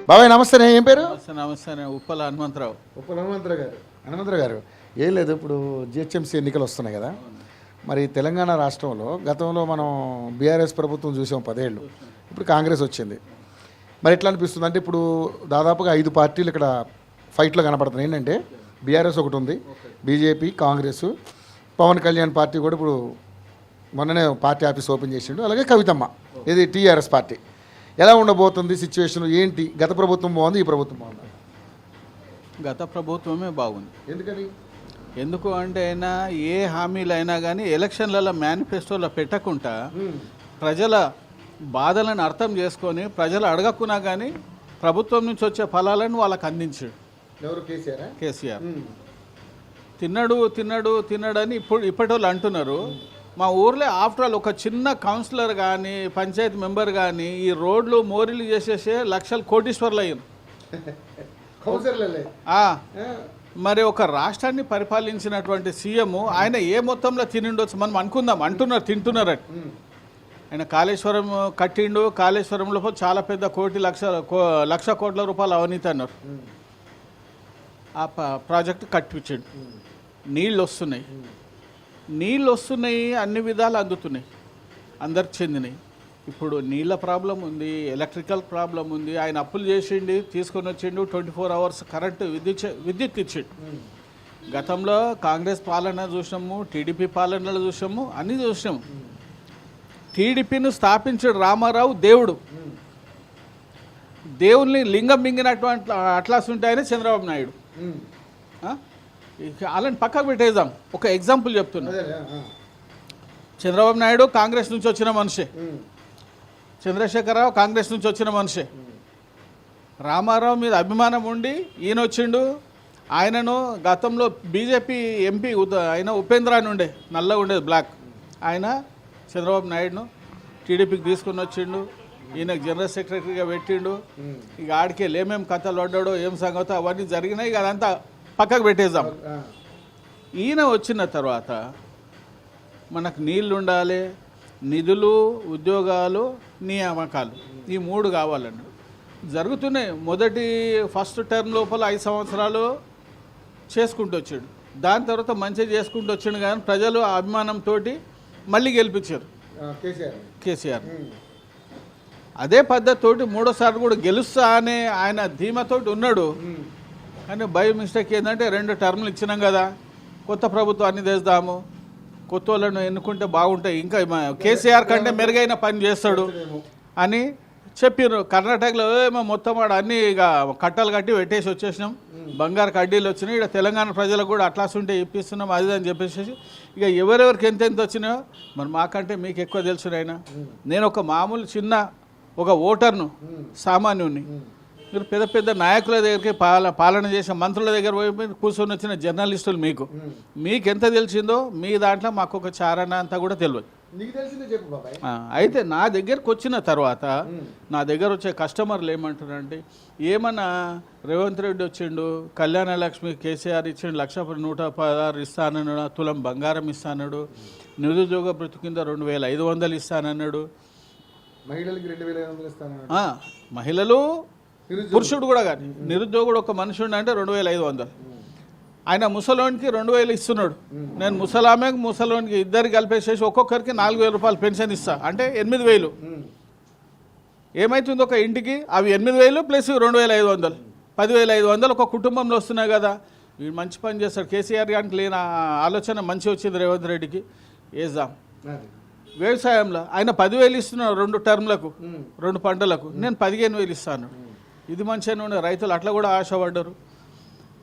బాబాయ్ నమస్తే, ఏం పేరు? నమస్తే. ఉప్పల హనుమంతరావు. హనుమంతరావు గారు, ఏం లేదు, ఇప్పుడు జిహెచ్ఎంసీ ఎన్నికలు వస్తున్నాయి కదా, మరి తెలంగాణ రాష్ట్రంలో గతంలో మనం బీఆర్ఎస్ ప్రభుత్వం చూసాం 10 ఏళ్ళు, ఇప్పుడు కాంగ్రెస్ వచ్చింది. మరి ఎట్లా అనిపిస్తుంది అంటే ఇప్పుడు దాదాపుగా 5 పార్టీలు ఇక్కడ ఫైట్లో కనపడుతున్నాయి. ఏంటంటే బీఆర్ఎస్ ఒకటి ఉంది, బీజేపీ, కాంగ్రెస్, పవన్ కళ్యాణ్ పార్టీ కూడా ఇప్పుడు మొన్ననే పార్టీ ఆఫీస్ ఓపెన్ చేసిండు, అలాగే కవితమ్మ, ఇది టీఆర్ఎస్ పార్టీ. ఎలా ఉండబోతుంది సిచ్యువేషన్ ఏంటి? గత ప్రభుత్వం బాగుంది, ఈ ప్రభుత్వం బాగుంది? గత ప్రభుత్వమే బాగుంది. ఎందుకని? ఎందుకు అంటే అయినా ఏ హామీలు అయినా కానీ ఎలక్షన్లలో మేనిఫెస్టోలో పెట్టకుండా ప్రజల బాధలను అర్థం చేసుకొని ప్రజలు అడగకున్నా కానీ ప్రభుత్వం నుంచి వచ్చే ఫలాలను వాళ్ళకి అందించాడు. ఎవరు? కేసీఆర్. తిన్నాడని ఇప్పటి వాళ్ళు అంటున్నారు. మా ఊర్లో ఆఫ్టర్ ఆల్ ఒక చిన్న కౌన్సిలర్ కానీ పంచాయతీ మెంబర్ కానీ ఈ రోడ్లు మోరీలు చేసేసే లక్షలు కోటీశ్వర్లు అయ్యారు. మరి ఒక రాష్ట్రాన్ని పరిపాలించినటువంటి సీఎం ఆయన ఏ మొత్తంలో తినిండొచ్చు మనం అనుకుందాం. తింటున్నారని ఆయన కాళేశ్వరం కట్టిండు. కాళేశ్వరంలో చాలా పెద్ద లక్ష కోట్ల రూపాయలు అవినీతి అన్నారు. ఆ ప్రాజెక్టు కట్టించాడు. నీళ్ళు వస్తున్నాయి, అన్ని విధాలు అందుతున్నాయి, అందరికి చెందినాయి. ఇప్పుడు నీళ్ళ ప్రాబ్లం ఉంది, ఎలక్ట్రికల్ ప్రాబ్లం ఉంది. ఆయన అప్పులు చేసిండి, తీసుకొని వచ్చిండు, 24 hours కరెంటు విద్యుత్ ఇచ్చిండు. గతంలో కాంగ్రెస్ పాలన చూసాము, టీడీపీ పాలనలు చూసాము, అన్నీ చూసాము. టీడీపీని స్థాపించాడు రామారావు, దేవుల్ని లింగం మింగినటువంటి అట్లాస్ ఉంటాయని చంద్రబాబు నాయుడు. అలాంటి పక్కకు పెట్టేద్దాం. ఒక ఎగ్జాంపుల్ చెప్తున్నా. చంద్రబాబు నాయుడు కాంగ్రెస్ నుంచి వచ్చిన మనిషి, చంద్రశేఖరరావు కాంగ్రెస్ నుంచి వచ్చిన మనిషి. రామారావు మీద అభిమానం ఉండి ఈయన వచ్చిండు. ఆయనను గతంలో బీజేపీ ఎంపీ ఆయన ఉపేంద్ర అని ఉండే, నల్లగా ఉండేది, బ్లాక్. ఆయన చంద్రబాబు నాయుడును టీడీపీకి తీసుకుని వచ్చిండు. ఈయనకు జనరల్ సెక్రటరీగా పెట్టిండు. ఇక ఆడికే ఏమేం కథలు పడ్డాడో ఏం సంగతో అవన్నీ జరిగినాయి. ఇక అదంతా పక్కకు పెట్టేద్దాం. ఈయన వచ్చిన తర్వాత మనకు నీళ్ళు ఉండాలి, నిధులు, ఉద్యోగాలు, నియామకాలు, ఈ 3 కావాలండి. జరుగుతున్నాయి. ఫస్ట్ టర్మ్ లోపల 5 సంవత్సరాలు చేసుకుంటూ వచ్చాడు. దాని తర్వాత మంచిగా చేసుకుంటూ వచ్చాడు. కానీ ప్రజలు అభిమానంతో మళ్ళీ గెలిపించారు కేసీఆర్. అదే పద్ధతితోటి 3వ కూడా గెలుస్తా అనే ఆయన ధీమతోటి ఉన్నాడు. కానీ బై మిస్టేక్ ఏంటంటే 2 టర్ములు ఇచ్చినాం కదా, కొత్త ప్రభుత్వాన్ని తెస్తాము, కొత్త వాళ్ళను ఎన్నుకుంటే బాగుంటాయి, ఇంకా కేసీఆర్ కంటే మెరుగైన పని చేస్తాడు అని చెప్పారు. కర్ణాటకలో ఏమో మొత్తం వాడు అన్నీ ఇక కట్టలు కట్టి పెట్టేసి వచ్చేసినాం, బంగారు కడ్డీలు వచ్చినాయి. ఇక్కడ తెలంగాణ ప్రజలకు కూడా అట్లాస్ ఉంటే ఇప్పిస్తున్నాం అది అని చెప్పేసి ఇక ఎవరెవరికి ఎంతెంత వచ్చినాయో మరి మాకంటే మీకు ఎక్కువ తెలుసు. నేను ఒక మామూలు చిన్న ఒక ఓటర్ను, సామాన్యుని. మీరు పెద్ద నాయకుల దగ్గరికి పాలన చేసే మంత్రుల దగ్గర పోయి కూర్చొని వచ్చిన జర్నలిస్టులు మీకు ఎంత తెలిసిందో మీ దాంట్లో మాకు ఒక చారణ అంతా కూడా తెలియదు. అయితే నా దగ్గరకు వచ్చిన తర్వాత నా దగ్గర వచ్చే కస్టమర్లు ఏమంటారంటే, ఏమన్నా రేవంత్ రెడ్డి వచ్చిండు, కళ్యాణ లక్ష్మి కేసీఆర్ ఇచ్చిండు, 116 ఇస్తానన్నాడు, తులం బంగారం ఇస్తానన్నాడు, నిరుద్యోగ భృతి కింద 2500 ఇస్తానన్నాడు, మహిళలు పురుషుడు కూడా కానీ నిరుద్యోగుడు ఒక మనుషుడు అంటే 2500. ఆయన ముసలోనికి 2000 ఇస్తున్నాడు. నేను ముసలోనికి ఇద్దరు కలిపేసేసి ఒక్కొక్కరికి 4000 రూపాయలు పెన్షన్ ఇస్తా అంటే 8000. ఏమవుతుంది ఒక ఇంటికి? అవి 8000 ప్లస్ 2500, 10500 ఒక కుటుంబంలో వస్తున్నాయి కదా. వీడు మంచి పని చేస్తాడు. కేసీఆర్ గారికి లేని ఆలోచన మంచి వచ్చింది రేవంత్ రెడ్డికి. వేద్దాం. వ్యవసాయంలో ఆయన 10,000 ఇస్తున్నాడు 2 టర్మ్లకు, 2 పంటలకు. నేను 15,000 ఇస్తాను. ఇది మంచిగానే ఉండే. రైతులు అట్లా కూడా ఆశపడ్డారు.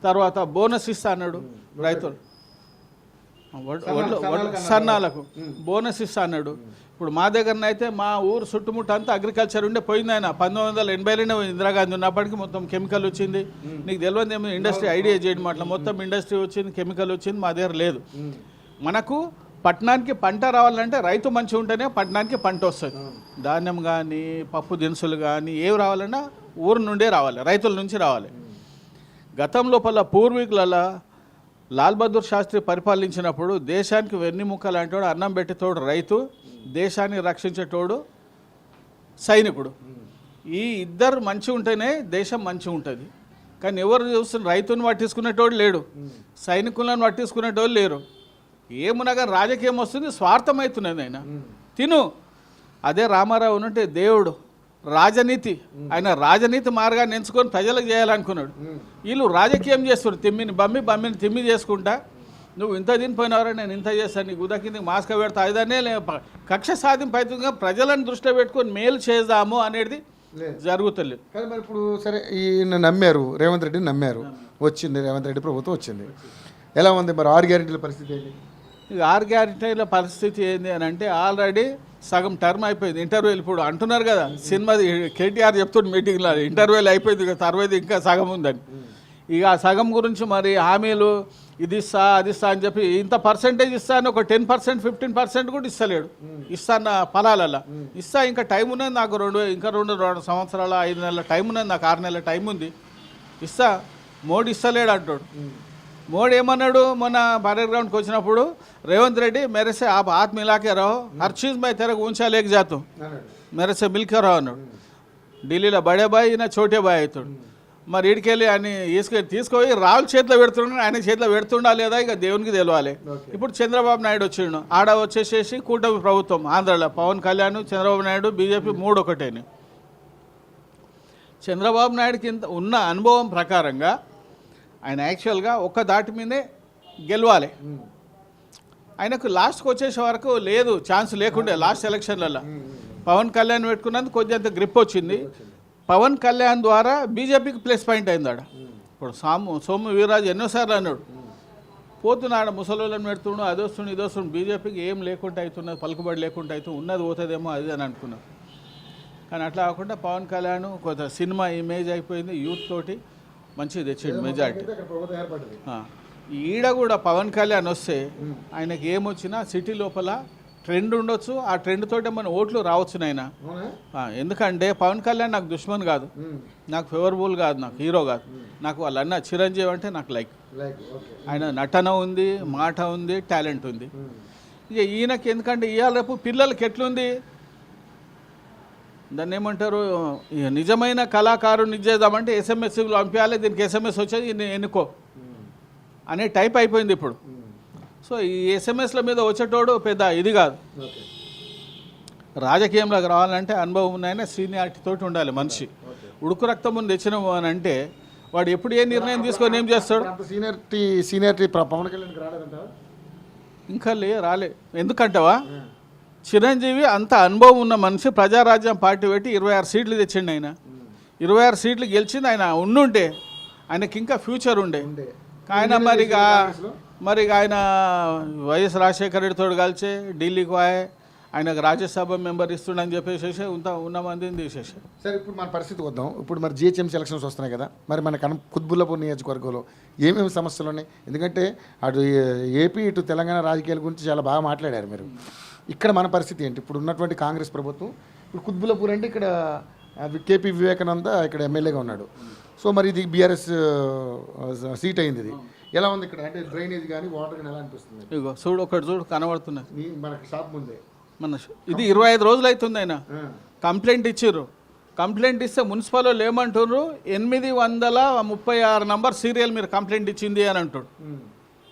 తర్వాత బోనస్ ఇస్తా అన్నాడు రైతులు, సన్నాలకు బోనస్ ఇస్తా అన్నాడు. ఇప్పుడు మా దగ్గరనైతే మా ఊరు చుట్టుముట్టు అంతా అగ్రికల్చర్ ఉండే పోయింది. ఆయన 1980లోనే ఇందిరాగాంధీ ఉన్నప్పటికీ మొత్తం కెమికల్ వచ్చింది. నీకు తెలియదు ఏమో ఇండస్ట్రీ ఐడియా చేయడం అట్లా మొత్తం ఇండస్ట్రీ వచ్చింది, కెమికల్ వచ్చింది. మా దగ్గర లేదు. మనకు పట్టణానికి పంట రావాలంటే రైతు మంచిగా ఉంటేనే పట్టణానికి పంట వస్తుంది. ధాన్యం కానీ పప్పు దినుసులు కానీ ఏవి రావాలన్నా ఊరు నుండే రావాలి, రైతుల నుంచి రావాలి. గతం లోపల పూర్వీకుల లాల్ బహదూర్ శాస్త్రి పరిపాలించినప్పుడు దేశానికి వెన్నెముక లాంటివాడు, అన్నం పెట్టేటోడు రైతు, దేశాన్ని రక్షించేటోడు సైనికుడు. ఈ ఇద్దరు మంచిగా ఉంటేనే దేశం మంచిగా ఉంటుంది. కానీ ఎవరు చూస్తున్న రైతుని పట్టించుకునేటోడు లేడు, సైనికులను పట్టించుకునేటోళ్ళు లేరు. ఏమునగా రాజకీయం వస్తుంది, స్వార్థం అవుతున్నది. ఆయన తిను. అదే రామారావు అంటే దేవుడు రాజనీతి, ఆయన రాజనీతి మార్గాన్ని ఎంచుకొని ప్రజలకు చేయాలనుకున్నాడు. వీళ్ళు రాజకీయం చేస్తారు, బమ్మిని తిమ్మి చేసుకుంటా. నువ్వు ఇంత తినిపోయినవరా, నేను ఇంత చేస్తాను, నీకు ఉదకింది మాస్క్ పెడతా, అదనే కక్ష సాధింపు అవుతుందిగా. ప్రజలను దృష్టిలో పెట్టుకొని మేలు చేద్దాము అనేది జరుగుతుంది. కానీ మరి ఇప్పుడు సరే ఈయన నమ్మారు, రేవంత్ రెడ్డిని నమ్మారు, వచ్చింది రేవంత్ రెడ్డి ప్రభుత్వం వచ్చింది. ఎలా ఉంది మరి 6 గ్యారెంటీల పరిస్థితి ఏంటి? ఇక 6 గ్యారెంటీల పరిస్థితి ఏంది అని అంటే ఆల్రెడీ సగం టర్మ్ అయిపోయింది. ఇంటర్వ్యూలు ఇప్పుడు అంటున్నారు కదా, సినిమాది కేటీఆర్ చెప్తుండే మీటింగ్లో ఇంటర్వ్యూలు అయిపోయింది కదా, తర్వాత ఇంకా సగం ఉందని. ఇక ఆ సగం గురించి మరి హామీలు ఇది ఇస్తా అది ఇస్తా అని చెప్పి ఇంత పర్సెంటేజ్ ఇస్తాను, ఒక 10% 15% కూడా ఇస్తలేడు. ఇస్తాను ఫలాలల్లా ఇస్తా, ఇంకా టైం ఉన్నది నాకు, ఇంకా రెండు సంవత్సరాల 5 నెలల టైం ఉన్నది నాకు, 6 నెలల టైం ఉంది, ఇస్తా. మోడీ ఇస్తలేడు అంటాడు. మోడీ ఏమన్నాడు మొన్న బరేర్ గ్రౌండ్కి వచ్చినప్పుడు, రేవంత్ రెడ్డి मेरे से आप हाथ मिला के रहो, हर चीज़ मैं तेरे को ऊंचा लेके जाता हूँ, मेरे से मिल के रहो అన్నాడు. ఢిల్లీలో బడే బాయ్ ఈయన చోటే బాయ్ అవుతాడు. మరి ఇడికెళ్ళి అని తీసుకొని రాహుల్ చేతిలో పెడుతున్నాడు, ఆయన చేతిలో పెడుతుండా లేదా ఇక దేవునికి తెలియాలి. ఇప్పుడు చంద్రబాబు నాయుడు వచ్చిండు, ఆడ వచ్చేసేసి కూటమి ప్రభుత్వం ఆంధ్రాలో పవన్ కళ్యాణ్, చంద్రబాబు నాయుడు, బీజేపీ 3 ఒకటేని. చంద్రబాబు నాయుడుకి ఇంత ఉన్న అనుభవం ప్రకారంగా ఆయన యాక్చువల్గా ఒక్క దాటి మీదే గెలవాలి. ఆయనకు లాస్ట్కి వచ్చేసే వరకు లేదు, ఛాన్స్ లేకుండే. లాస్ట్ ఎలక్షన్లలో పవన్ కళ్యాణ్ పెట్టుకున్నందుకు కొంచెంత గ్రిప్ వచ్చింది. పవన్ కళ్యాణ్ ద్వారా బీజేపీకి ప్లస్ పాయింట్ అయింది ఆడ. ఇప్పుడు సోము వీర్రాజు ఎన్నోసార్లు అన్నాడు, పోతున్నాడు ముసలోళ్ళని పెడుతుండు, అది వస్తుండు ఇది వస్తుండు, బీజేపీకి ఏం లేకుండా అవుతున్నది, పలుకుబడి లేకుండా అవుతుంది, ఉన్నది పోతుందేమో అది అని అనుకున్నారు. కానీ అట్లా కాకుండా పవన్ కళ్యాణ్ కొంత సినిమా ఇమేజ్ అయిపోయింది, యూత్ తోటి మంచిగా తెచ్చిండు మెజార్టీ. ఈడ కూడా పవన్ కళ్యాణ్ వస్తే ఆయనకి ఏమొచ్చినా సిటీ లోపల ట్రెండ్ ఉండొచ్చు, ఆ ట్రెండ్ తోటి మన ఓట్లు రావచ్చు నాయన. ఎందుకంటే పవన్ కళ్యాణ్ నాకు దుష్మన్ కాదు, నాకు ఫేవరబుల్ కాదు, నాకు హీరో కాదు. నాకు వాళ్ళన్న చిరంజీవి అంటే నాకు లైక్. ఆయన నటన ఉంది, మాట ఉంది, టాలెంట్ ఉంది. ఇక ఈయనకి ఎందుకంటే ఇవాళ రేపు పిల్లలకి ఎట్లుంది, దాన్ని ఏమంటారు, నిజమైన కళాకారుని ఇచ్చేద్దామంటే ఎస్ఎంఎస్లో పంపించాలి, దీనికి ఎస్ఎంఎస్ వచ్చేది ఎన్నుకో అనే టైప్ అయిపోయింది ఇప్పుడు. సో ఈ ఎస్ఎంఎస్ల మీద వచ్చేటోడు పెద్ద ఇది కాదు. రాజకీయంలోకి రావాలంటే అనుభవం ఉన్నాయని సీనియారిటీ తోటి ఉండాలి మనిషి. ఉడుకు రక్తం ముందు తెచ్చినాము అని అంటే వాడు ఎప్పుడు ఏ నిర్ణయం తీసుకొని ఏం చేస్తాడు. సీనియారిటీ పవన్ కళ్యాణ్ రాలేదంట, ఇంకా రాలే. ఎందుకంటావా, చిరంజీవి అంత అనుభవం ఉన్న మనిషి, ప్రజారాజ్యం పార్టీ పెట్టి 26 సీట్లు తెచ్చిండు. ఆయన 26 సీట్లు గెలిచింది. ఆయన ఉండుంటే ఆయనకి ఇంకా ఫ్యూచర్ ఉండే. ఆయన మరి ఆయన వైఎస్ రాజశేఖర రెడ్డితో కలిసి ఢిల్లీకి పోయే ఆయనకు రాజ్యసభ మెంబర్ ఇస్తుండని చెప్పేసి ఉన్న మందిని తీసేసి. సరే ఇప్పుడు మన పరిస్థితి వద్దాం. ఇప్పుడు మరి జిహెచ్ఎంసీ ఎలక్షన్స్ వస్తున్నాయి కదా, మరి మన కుత్బుల్లాపూర్ నియోజకవర్గంలో ఏమేమి సమస్యలు ఉన్నాయి? ఎందుకంటే అటు ఏపీ ఇటు తెలంగాణ రాజకీయాల గురించి చాలా బాగా మాట్లాడారు మీరు. ఇక్కడ మన పరిస్థితి ఏంటి? ఇప్పుడు ఉన్నటువంటి కాంగ్రెస్ ప్రభుత్వం, ఇప్పుడు కుత్బుల్లాపూర్ అంటే ఇక్కడ కేపీ వివేకానంద ఇక్కడ ఎమ్మెల్యేగా ఉన్నాడు. సో మరి ఇది బీఆర్ఎస్ సీట్ అయింది. ఇది ఎలా ఉంది ఇక్కడ? అంటే డ్రైనేజ్ కానీ వాటర్ కానీ ఎలా అనిపిస్తుంది? ఇగో చూడు, ఒకటి చూడు కనబడుతున్నది మనకి షాప్ ముందే. ఇది 25 రోజులు అవుతుంది. ఆయన కంప్లైంట్ ఇచ్చారు. కంప్లైంట్ ఇస్తే మున్సిపల్ వాళ్ళు ఏమంటున్నారు, 836 నంబర్ సీరియల్ మీరు కంప్లైంట్ ఇచ్చింది అని అంటాడు.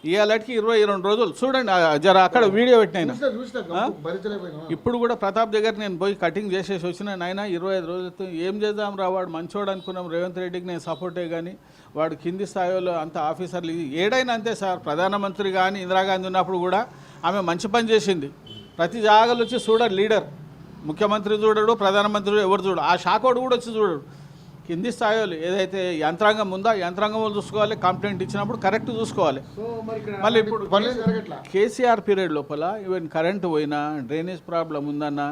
ఇవాళకి 22 రోజులు చూడండి, జర అక్కడ వీడియో పెట్టిన. ఇప్పుడు కూడా ప్రతాప్ దగ్గర నేను పోయి కటింగ్ చేసేసి వచ్చిన. నాయన 25 రోజులతో ఏం చేద్దాం రా, వాడు మంచోడు అనుకున్నాం, రేవంత్ రెడ్డికి నేను సపోర్టే, కానీ వాడు కింది స్థాయిలో అంత ఆఫీసర్లు ఏడైనా అంతే సార్. ప్రధానమంత్రి కానీ ఇందిరాగాంధీ ఉన్నప్పుడు కూడా ఆమె మంచి పని చేసింది. ప్రతి జాగాలు వచ్చి చూడరు, లీడర్ ముఖ్యమంత్రి చూడడు, ప్రధానమంత్రి ఎవరు చూడడు, ఆ శాఖోడు కూడా వచ్చి చూడడు. కింది స్థాయిలు ఏదైతే యంత్రాంగం ఉందో యంత్రాంగం వాళ్ళు చూసుకోవాలి, కంప్లైంట్ ఇచ్చినప్పుడు కరెక్ట్ చూసుకోవాలి. మళ్ళీ ఇప్పుడు కేసీఆర్ పీరియడ్ లోపల ఈవెన్ కరెంటు పోయినా, డ్రైనేజ్ ప్రాబ్లం ఉందన్నా,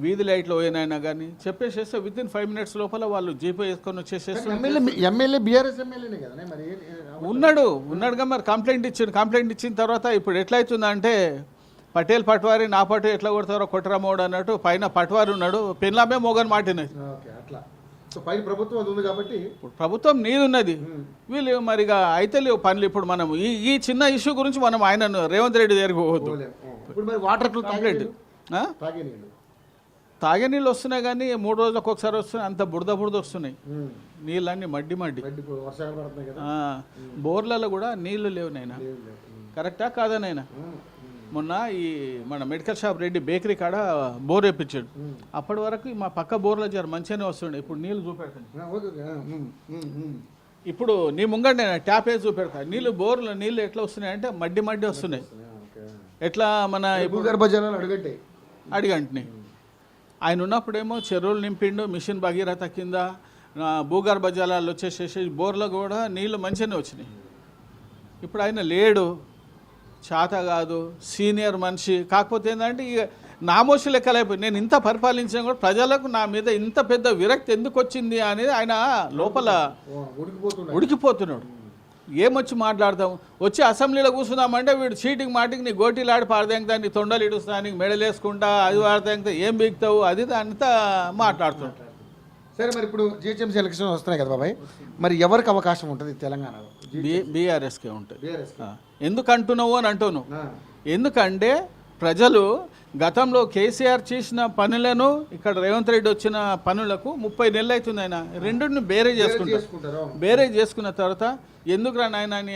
వీధి లైట్లు పోయినైనా కానీ చెప్పేసేస్తే విత్ ఇన్ 5 minutes లోపల వాళ్ళు జీపే వేసుకొని వచ్చేసేస్తారు. ఉన్నాడుగా మరి కంప్లైంట్ ఇచ్చాడు. కంప్లైంట్ ఇచ్చిన తర్వాత ఇప్పుడు ఎట్లయితుందంటే పటేల్ పట్వారి నా పట్టు ఎట్లా కొడతారో కొట్టరా మోడు అన్నట్టు పైన పట్వారి ఉన్నాడు, పెళ్ళామే మోగని మాటినది. ప్రభుత్వం నీదున్నది, వీళ్ళు మరిగా అయితే లేవు పనులు. ఇప్పుడు మనం ఈ చిన్న ఇష్యూ గురించి మనం ఆయన రేవంత్ రెడ్డి దగ్గరికి పోవద్దు. తాగే నీళ్ళు వస్తున్నాయి కానీ 3 రోజులకు ఒకసారి వస్తున్నాయి, అంత బురద వస్తున్నాయి నీళ్ళన్నీ మడ్డి వర్షాలు పడుతున్నాయి కదా. బోర్లలో కూడా నీళ్లు లేవు నైనా. కరెక్టా కాదా నైనా? మొన్న ఈ మన మెడికల్ షాప్ రెడ్డి బేకరీ కాడ బోర్ వేయించాడు. అప్పటి వరకు మా పక్క బోర్లో జర మంచిగానే వస్తుండే, ఇప్పుడు నీళ్ళు చూపెడతాను. ఇప్పుడు నీ ముంగట నేను ట్యాప్ వేసి చూపెడతాను. నీళ్ళు బోర్లో నీళ్ళు ఎట్లా వస్తున్నాయి అంటే మడ్డి వస్తున్నాయి. ఎట్లా మన భూగర్భ జలాలు అడిగంటిని. ఆయన ఉన్నప్పుడేమో చెరువులు నింపిండు, మిషన్ భగీరథ కింద భూగర్భ జలాలు వచ్చేసేసి బోర్లో కూడా నీళ్ళు మంచిగానే వచ్చినాయి. ఇప్పుడు ఆయన లేడు, చేత కాదు, సీనియర్ మనిషి. కాకపోతే ఏంటంటే ఇక నామోషి లెక్కలైపోయి నేను ఇంత పరిపాలించినా కూడా ప్రజలకు నా మీద ఇంత పెద్ద విరక్తి ఎందుకు వచ్చింది అనేది ఆయన లోపల ఉడికిపోతున్నాడు. ఏమొచ్చి మాట్లాడతాం, వచ్చి అసెంబ్లీలో కూర్చుందామంటే వీడు చీటికి మాటికి నీ గోటీలాడి పాడదేంగతా, నీ తొండలు ఇడుస్తా, నీకు మెడలేసుకుంటా, అది వాడతాంగతా, ఏం బీగుతావు, అది అంతా మాట్లాడుతున్నాడు. సరే, మరి ఇప్పుడు జిహెచ్ఎంసీ ఎలక్షన్ వస్తున్నాయి కదా బాబాయ్, మరి ఎవరికి అవకాశం ఉంటుంది తెలంగాణలో? బీఆర్ఎస్కే ఉంటుంది. ఎందుకు అంటున్నావు అని అంటున్నావు? ఎందుకంటే ప్రజలు గతంలో కేసీఆర్ చేసిన పనులను ఇక్కడ రేవంత్ రెడ్డి వచ్చిన పనులకు 30 నెలలు అవుతుంది. ఆయన రెండుని బేరేజ్ చేసుకున్న తర్వాత ఎందుకు రా నాయన అని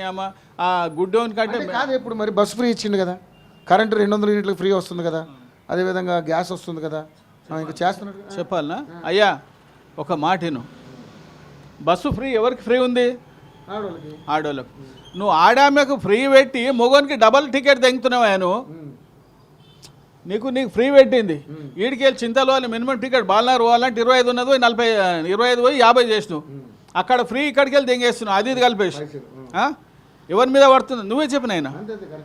ఆ గుడ్డోని కంటే కాదు. ఇప్పుడు మరి బస్సు ఫ్రీ ఇచ్చిండు కదా, కరెంటు 200 యూనిట్లకు ఫ్రీ వస్తుంది కదా, అదేవిధంగా గ్యాస్ వస్తుంది కదా, ఇంకా చేస్తున్నాడు. చెప్పాలనా అయ్యా? ఒక మాటను, బస్సు ఫ్రీ ఎవరికి ఫ్రీ ఉంది? ఆడోళ్ళకు. నువ్వు ఆడామెకు ఫ్రీ పెట్టి మొగోనికి డబల్ టికెట్ తెంగుతున్నావా? నీకు ఫ్రీ పెట్టింది. ఈడికెళ్ళి చింతలో అని మినిమం టికెట్ బాలనారు పోవాలంటే 25 ఉన్నది, 40 25 పోయి 50 చేసినావు. అక్కడ ఫ్రీ ఇక్కడికి వెళ్ళి తెంగేస్తున్నావు, అది కలిపేసి. ఎవరి మీద పడుతుంది? నువ్వే చెప్పిన ఆయన.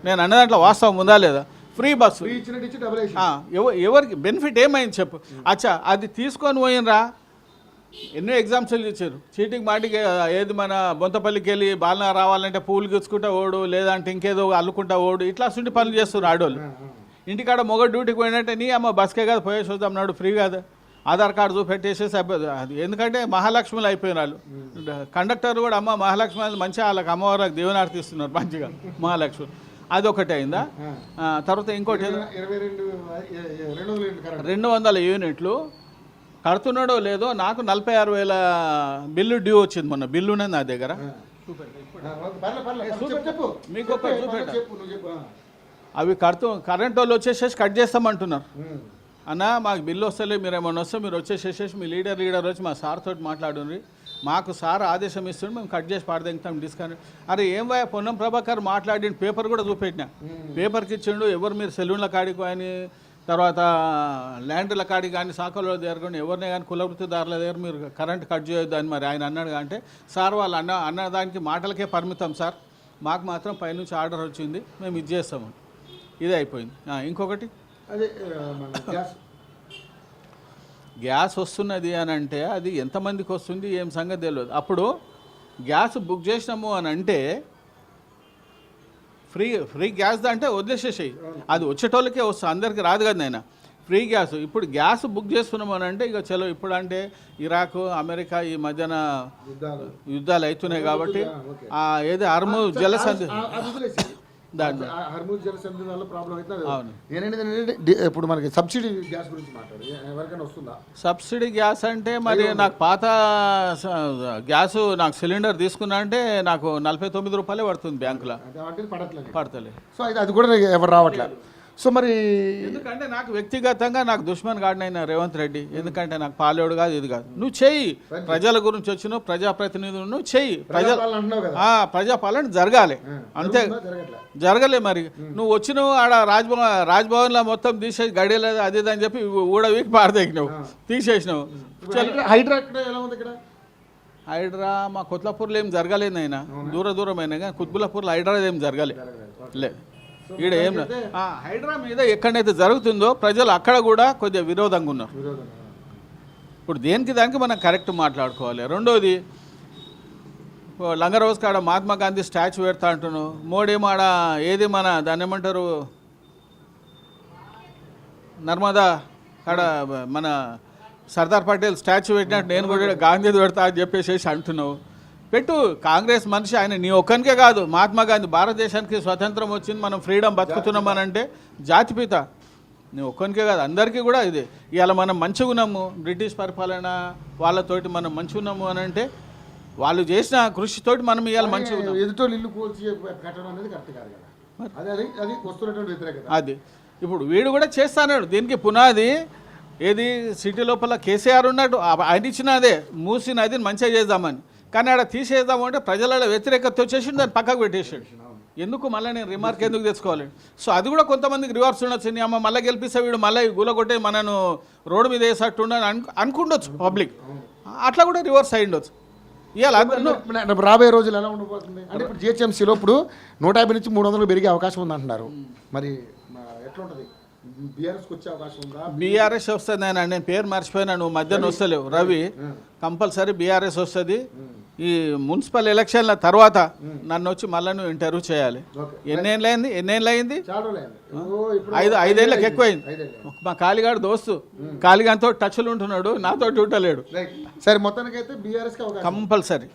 నేను అన్న దాంట్లో వాస్తవం ఉందా లేదా? ఫ్రీ బస్సు ఎవరికి బెనిఫిట్ ఏమైంది చెప్పు. అచ్చా, అది తీసుకొని పోయినరా, ఎన్నో ఎగ్జామ్స్లు ఇచ్చారు. చీటికి మాటికి ఏది మన బొంతపల్లికి వెళ్ళి బాలన రావాలంటే పూలు గుచ్చుకుంటా ఓడు, లేదంటే ఇంకేదో అల్లుకుంటా ఓడు, ఇట్లా సుంటి పనులు చేస్తున్నారు ఆడోళ్ళు. ఇంటికాడ మొగ డ్యూటీకి పోయినట్టే నీ అమ్మ బస్కే కాదు పోయేసి వద్దాం నాడు, ఫ్రీ కాదు, ఆధార్ కార్డు చూపెట్టేసేసి అది. ఎందుకంటే మహాలక్ష్మిలు అయిపోయిన వాళ్ళు. కండక్టర్ కూడా అమ్మ మహాలక్ష్మి మంచిగా వాళ్ళకి అమ్మవారికి దీవెనార్తి ఇస్తున్నారు మంచిగా మహాలక్ష్మి. అది ఒకటి అయిందా? తర్వాత ఇంకోటి 200 యూనిట్లు కడుతున్నాడో లేదో, నాకు 46,000 బిల్లు డ్యూ వచ్చింది మొన్న. బిల్లు ఉన్నది నా దగ్గర. మీకు అవి కరెంట్ వాళ్ళు వచ్చేసేసి కట్ చేస్తామంటున్నారు. అన్న మాకు బిల్లు వస్తలే, మీరు ఏమన్నా వస్తే మీరు వచ్చేసేసేసి మీ లీడర్ వచ్చి మా సార్ తోటి మాట్లాడుండ్రి, మాకు సార్ ఆదేశం ఇస్తుండే, మేము కట్ చేసి పాడదెంగుతాం డిస్కౌంట్. అరే ఏం వా పొన్నం ప్రభాకర్ మాట్లాడిన పేపర్ కూడా చూపెట్టినా, పేపర్కి ఇచ్చిండు. ఎవరు మీరు సెలూన్ల కాడికి కానీ, తర్వాత ల్యాండ్ల కాడికి కానీ, సాకలో దగ్గర కానీ, ఎవరినే కానీ కులవృత్తిదారుల దగ్గర మీరు కరెంట్ కట్ చేయొద్దు అని మరి ఆయన అన్నాడు. అంటే సార్ వాళ్ళు అన్నదానికి మాటలకే పరిమితం సార్, మాకు మాత్రం పైనుంచి ఆర్డర్ వచ్చింది, మేము ఇది చేస్తాము. ఇది అయిపోయింది. ఇంకొకటి అదే గ్యాస్ వస్తున్నది అని అంటే అది ఎంతమందికి వస్తుంది ఏం సంగతి తెలియదు. అప్పుడు గ్యాస్ బుక్ చేసినాము అని అంటే ఫ్రీ గ్యాస్ అంటే వదిలేసేసాయి, అది వచ్చేటోళ్ళకే వస్తుంది, అందరికీ రాదు కదా నాయన ఫ్రీ గ్యాస్. ఇప్పుడు గ్యాస్ బుక్ చేస్తున్నాము అని అంటే ఇక చలో, ఇప్పుడు అంటే ఇరాక్ అమెరికా ఈ మధ్యన యుద్ధాలు అవుతున్నాయి కాబట్టి ఏదో హర్ముజ్ జలసంధి ఇప్పుడు మనకి సబ్సిడీ గ్యాస్ గురించి ఎవరికైనా వస్తుందా? సబ్సిడీ గ్యాస్ అంటే మరి నాకు పాత గ్యాస్ నాకు సిలిండర్ తీసుకున్నా అంటే నాకు 49 రూపాయలే పడుతుంది బ్యాంకులో, పడతలే. సో అది కూడా ఎవరు రావట్లేదు. సో మరి ఎందుకంటే నాకు వ్యక్తిగతంగా నాకు దుష్మన్ గాడినైనా రేవంత్ రెడ్డి, ఎందుకంటే నాకు పాలేడు కాదు, ఇది కాదు. నువ్వు చెయ్యి, ప్రజల గురించి వచ్చినావు, ప్రజాప్రతినిధులు నువ్వు చెయ్యి, ప్రజాపాలన జరగాలి, అంతే. జరగలే మరి. నువ్వు వచ్చినావు ఆడ రాజ్భవన్లో మొత్తం తీసేసి గడియలేదు అది అని చెప్పి ఊడవీకి పారదెక్కినావు, తీసేసినావు. హైడ్రా మా కొత్లాపూర్లో ఏం జరగలేదు అయినా, దూరమైనా కానీ కుత్బులాపూర్లో హైడ్రా ఏం జరగలే. ఈడ ఏం హైడ్రా మీద ఎక్కడైతే జరుగుతుందో ప్రజలు అక్కడ కూడా కొద్దిగా విరోధంగా ఉన్నారు. ఇప్పుడు దేనికి దానికి మనం కరెక్ట్ మాట్లాడుకోవాలి. రెండోది, లంగరోజ్ కాడ మహాత్మా గాంధీ స్టాచ్యూ పెడతా అంటున్నావు, మోడీ మాడ ఏది మన దాన్ని ఏమంటారు నర్మదా కాడ మన సర్దార్ పటేల్ స్టాచ్యూ పెట్టినట్టు నేను కూడా గాంధీది పెడతా అని చెప్పేసి అంటున్నావు. పెట్టు, కాంగ్రెస్ మనిషి ఆయన, నీ ఒక్కనికే కాదు, మహాత్మా గాంధీ భారతదేశానికి స్వతంత్రం వచ్చింది, మనం ఫ్రీడమ్ బతుకుతున్నాం అని అంటే జాతిపిత నేను ఒక్కరికే కాదు అందరికీ కూడా ఇది ఇవాళ మనం మంచిగా ఉన్నాము బ్రిటిష్ పరిపాలన వాళ్ళతోటి మనం మంచిగా ఉన్నాము అని అంటే వాళ్ళు చేసిన కృషితోటి మనం ఇవాళ మంచిగా ఉన్నాం. ఎదుటోళ్ళు ఇల్లు కూల్చి కట్టడం అనేది కరెక్ట్ కాదు కదా, అది వస్తున్నటువంటి వ్యతిరేకత. అది ఇప్పుడు వీడు కూడా చేస్తాడు. దీనికి పునాది ఏది సిటీ లోపల కేసీఆర్ ఉన్నాడు, ఆయన ఇచ్చిన అదే మూసిన అది మంచిగా చేద్దామని, కానీ ఆడ తీసేద్దాము అంటే ప్రజల వ్యతిరేకత వచ్చేసి దాన్ని పక్కకు పెట్టేసాడు. ఎందుకు మళ్ళీ నేను రిమార్క్ ఎందుకు తెచ్చుకోవాలి? సో అది కూడా కొంతమందికి రివర్స్ ఉండొచ్చు. నీ అమ్మ మళ్ళీ గెలిపిస్తే వీడు మళ్ళీ గులగొట్టే మనను రోడ్డు మీద వేసేట్టు అనుకుండొచ్చు పబ్లిక్, అట్లా కూడా రివర్స్ అయి ఉండొచ్చు. ఇవాళ రాబోయే రోజులు ఎలా ఉండబోతుంది అంటే ఇప్పుడు జిహెచ్ఎంసీలో ఇప్పుడు 150 నుంచి 300 పెరిగే అవకాశం ఉంది అంటున్నారు. మరి ఎట్లా ఉంటుంది? బీఆర్ఎస్కి వచ్చే అవకాశం ఉందా? బీఆర్ఎస్ వస్తుంది ఆయన, నేను పేరు మర్చిపోయినా, నువ్వు మధ్యాహ్నం వస్తలేవు రవి. కంపల్సరీ బీఆర్ఎస్ వస్తుంది. ఈ మున్సిపల్ ఎలక్షన్ల తర్వాత నన్ను వచ్చి మళ్ళీ నువ్వు ఇంటర్వ్యూ చేయాలి. ఎన్నేళ్ళు అయింది? 5 ఎక్కువైంది. మా కాళీగాడు దోస్తు కాళీగాంతో టచ్లు ఉంటున్నాడు, నాతో ఉంటలేడు. సరే మొత్తానికైతే బీఆర్ఎస్ కంపల్సరీ.